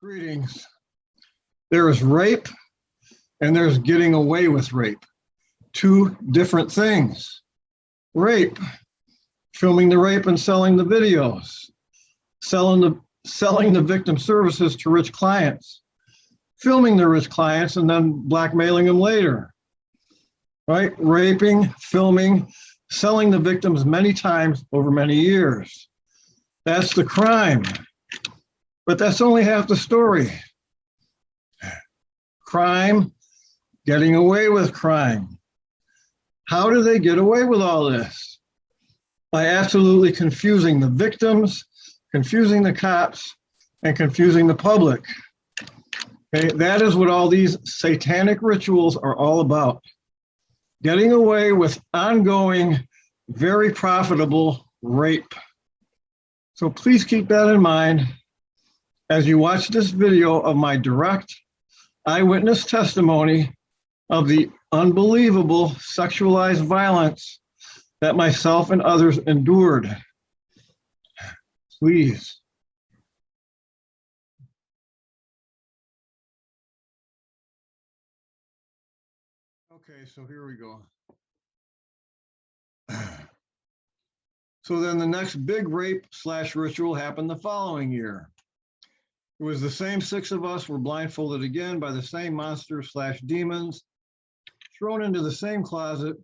Greetings. There is rape and there's getting away with rape. Two different things. Rape, filming the rape and selling the videos, selling the victim services to rich clients, filming the rich clients and then blackmailing them later. Right? Raping, filming, selling the victims many times over many years. That's the crime. But that's only half the story. Crime, getting away with crime. How do they get away with all this? By absolutely confusing the victims, confusing the cops, and confusing the public. Okay, that is what all these satanic rituals are all about. Getting away with ongoing, very profitable rape. So please keep that in mind as you watch this video of my direct eyewitness testimony of the unbelievable sexualized violence that myself and others endured. Please. Okay, so here we go. So then the next big rape/ritual happened the following year. It was the same six of us were blindfolded again by the same monsters/demons, thrown into the same closet.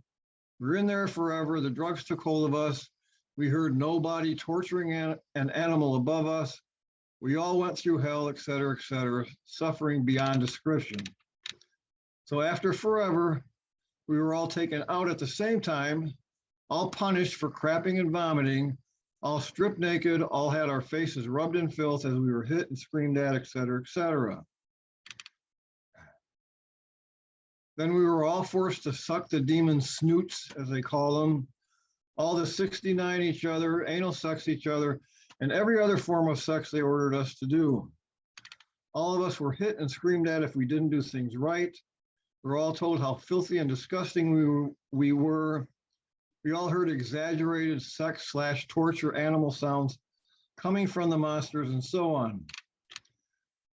We're in there forever. The drugs took hold of us. We heard nobody torturing an animal above us. We all went through hell, et cetera, suffering beyond description. So after forever, we were all taken out at the same time, all punished for crapping and vomiting, all stripped naked, all had our faces rubbed in filth as we were hit and screamed at, et cetera. Then we were all forced to suck the demon's snoots, as they call them, all to 69 each other, anal sex each other, and every other form of sex they ordered us to do. All of us were hit and screamed at if we didn't do things right. We were all told how filthy and disgusting we were. We all heard exaggerated sex/torture animal sounds coming from the monsters and so on.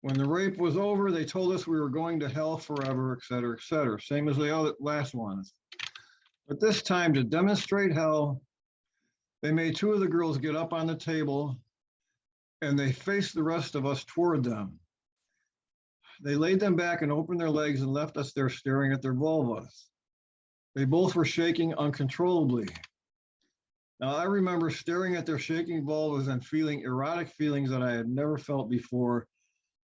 When the rape was over, they told us we were going to hell forever, et cetera, same as the other last ones. But this time, to demonstrate hell, they made two of the girls get up on the table and they faced the rest of us toward them. They laid them back and opened their legs and left us there staring at their vulvas. They both were shaking uncontrollably. Now, I remember staring at their shaking vulvas and feeling erotic feelings that I had never felt before,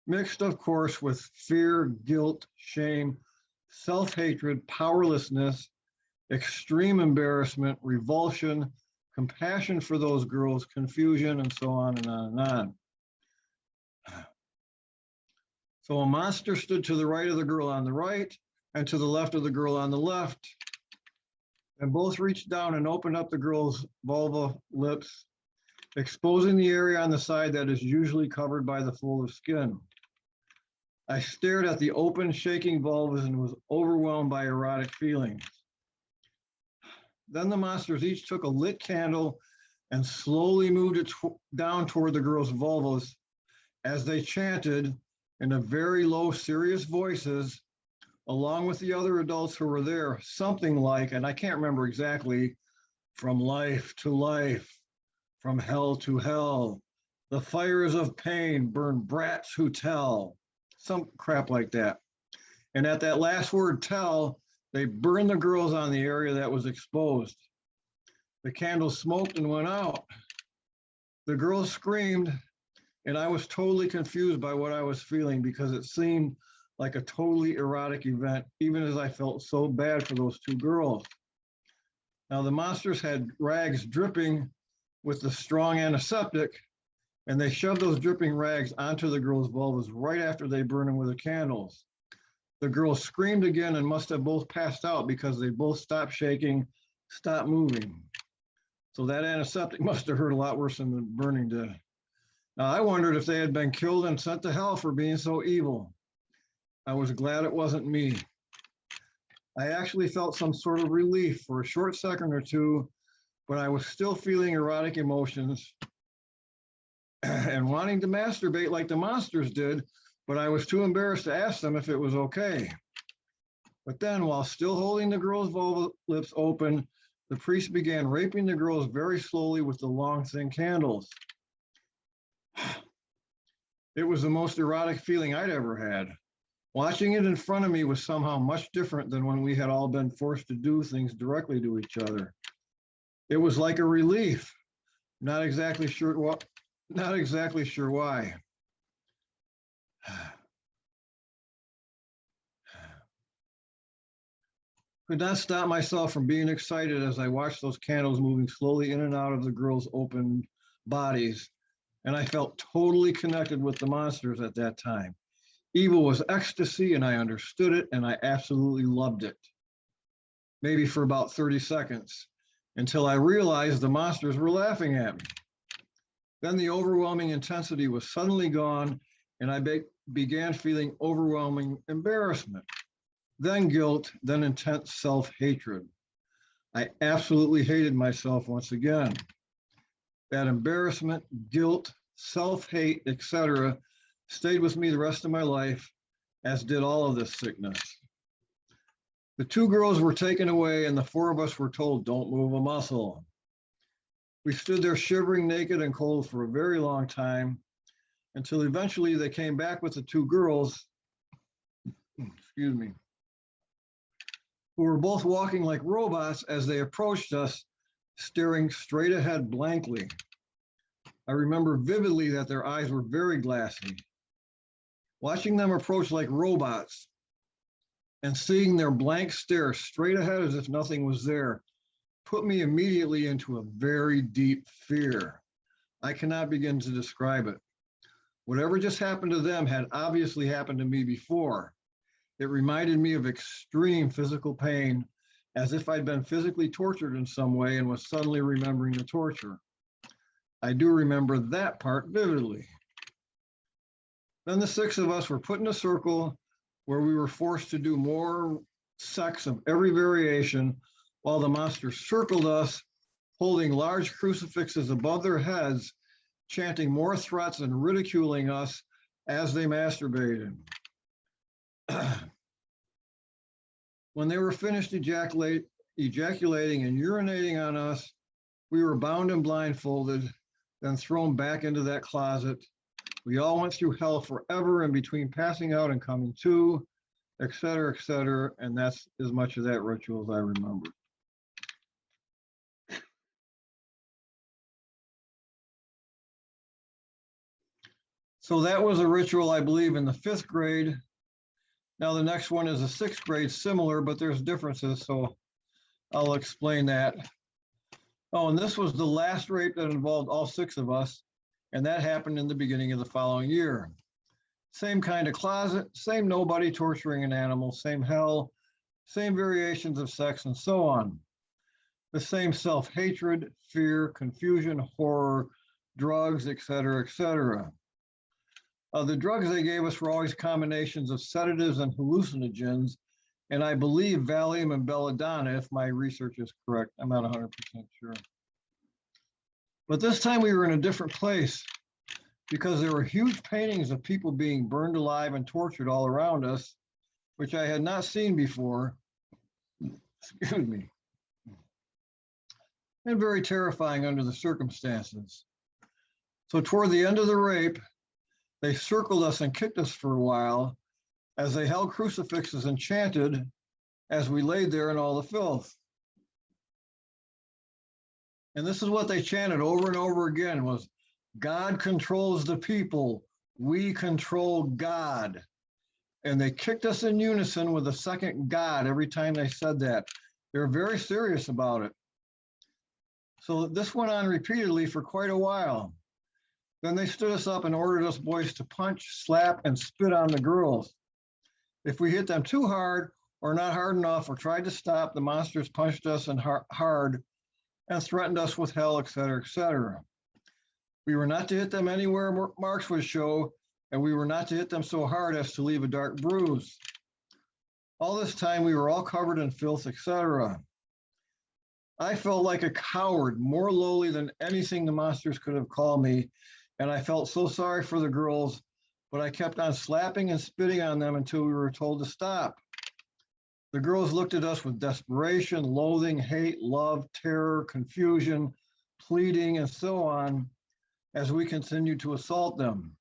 mixed, of course, with fear, guilt, shame, self-hatred, powerlessness, extreme embarrassment, revulsion, compassion for those girls, confusion, and so on and on and on. So a monster stood to the right of the girl on the right and to the left of the girl on the left, and both reached down and opened up the girl's vulva lips, exposing the area on the side that is usually covered by the fold of skin. I stared at the open, shaking vulvas and was overwhelmed by erotic feelings. Then the monsters each took a lit candle and slowly moved it down toward the girl's vulvas as they chanted in a very low, serious voices, along with the other adults who were there, something like, and I can't remember exactly, from life to life, from hell to hell, the fires of pain burn brats who tell, some crap like that. And at that last word, tell, they burned the girls on the area that was exposed. The candle smoked and went out. The girls screamed, and I was totally confused by what I was feeling because it seemed like a totally erotic event, even as I felt so bad for those two girls. Now, the monsters had rags dripping with the strong antiseptic, and they shoved those dripping rags onto the girls' vulvas right after they burned them with the candles. The girls screamed again and must have both passed out because they both stopped shaking, stopped moving. So that antiseptic must have hurt a lot worse than the burning did. Now, I wondered if they had been killed and sent to hell for being so evil. I was glad it wasn't me. I actually felt some sort of relief for a short second or two, but I was still feeling erotic emotions and wanting to masturbate like the monsters did, but I was too embarrassed to ask them if it was okay. But then, while still holding the girl's vulva lips open, the priest began raping the girls very slowly with the long, thin candles. It was the most erotic feeling I'd ever had. Watching it in front of me was somehow much different than when we had all been forced to do things directly to each other. It was like a relief. Not exactly sure what, not exactly sure why. Could not stop myself from being excited as I watched those candles moving slowly in and out of the girls' open bodies, and I felt totally connected with the monsters at that time. Evil was ecstasy, and I understood it, and I absolutely loved it. Maybe for about 30 seconds, until I realized the monsters were laughing at me. Then the overwhelming intensity was suddenly gone, and I began feeling overwhelming embarrassment, then guilt, then intense self-hatred. I absolutely hated myself once again. That embarrassment, guilt, self-hate, etc., stayed with me the rest of my life, as did all of this sickness. The two girls were taken away, and the four of us were told, "Don't move a muscle." We stood there shivering, naked, and cold for a very long time, until eventually they came back with the two girls, excuse me, who were both walking like robots as they approached us, staring straight ahead blankly. I remember vividly that their eyes were very glassy. Watching them approach like robots and seeing their blank stare straight ahead as if nothing was there put me immediately into a very deep fear. I cannot begin to describe it. Whatever just happened to them had obviously happened to me before. It reminded me of extreme physical pain, as if I'd been physically tortured in some way and was suddenly remembering the torture. I do remember that part vividly. Then the six of us were put in a circle where we were forced to do more sex of every variation, while the monsters circled us, holding large crucifixes above their heads, chanting more threats and ridiculing us as they masturbated. When they were finished ejaculating and urinating on us, we were bound and blindfolded, then thrown back into that closet. We all went through hell forever in between passing out and coming to, et cetera, and that's as much of that ritual as I remember. So that was a ritual, I believe, in the 5th grade. Now the next one is a 6th grade, similar, but there's differences, so I'll explain that. Oh, and this was the last rape that involved all 6 of us, and that happened in the beginning of the following year. Same kind of closet, same nobody torturing an animal, same hell, same variations of sex, and so on. The same self-hatred, fear, confusion, horror, drugs, et cetera, et cetera. The drugs they gave us were always combinations of sedatives and hallucinogens, and I believe Valium and belladonna, if my research is correct. I'm not 100% sure. But this time we were in a different place because there were huge paintings of people being burned alive and tortured all around us, which I had not seen before. Excuse me. And very terrifying under the circumstances. So toward the end of the rape, they circled us and kicked us for a while as they held crucifixes and chanted as we laid there in all the filth. And this is what they chanted over and over again was, "God controls the people, we control God." And they kicked us in unison with a second God every time they said that. They were very serious about it. So this went on repeatedly for quite a while. Then they stood us up and ordered us boys to punch, slap, and spit on the girls. If we hit them too hard or not hard enough or tried to stop, the monsters punched us and hard and threatened us with hell, et cetera, et cetera. We were not to hit them anywhere marks would show, and we were not to hit them so hard as to leave a dark bruise. All this time, we were all covered in filth, et cetera. I felt like a coward, more lowly than anything the monsters could have called me, and I felt so sorry for the girls, but I kept on slapping and spitting on them until we were told to stop. The girls looked at us with desperation, loathing, hate, love, terror, confusion, pleading, and so on as we continued to assault them.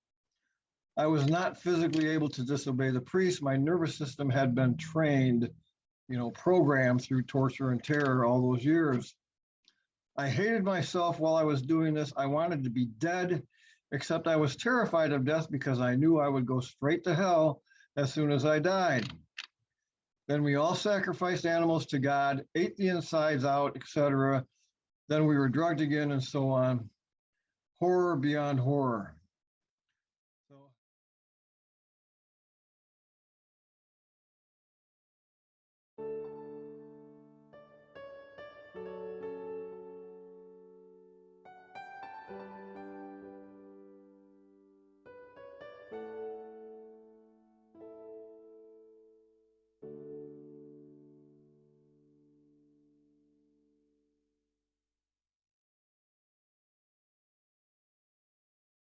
I was not physically able to disobey the priest. My nervous system had been trained, programmed through torture and terror all those years. I hated myself while I was doing this. I wanted to be dead, except I was terrified of death because I knew I would go straight to hell as soon as I died. Then we all sacrificed animals to God, ate the insides out, etc. Then we were drugged again and so on. Horror beyond horror.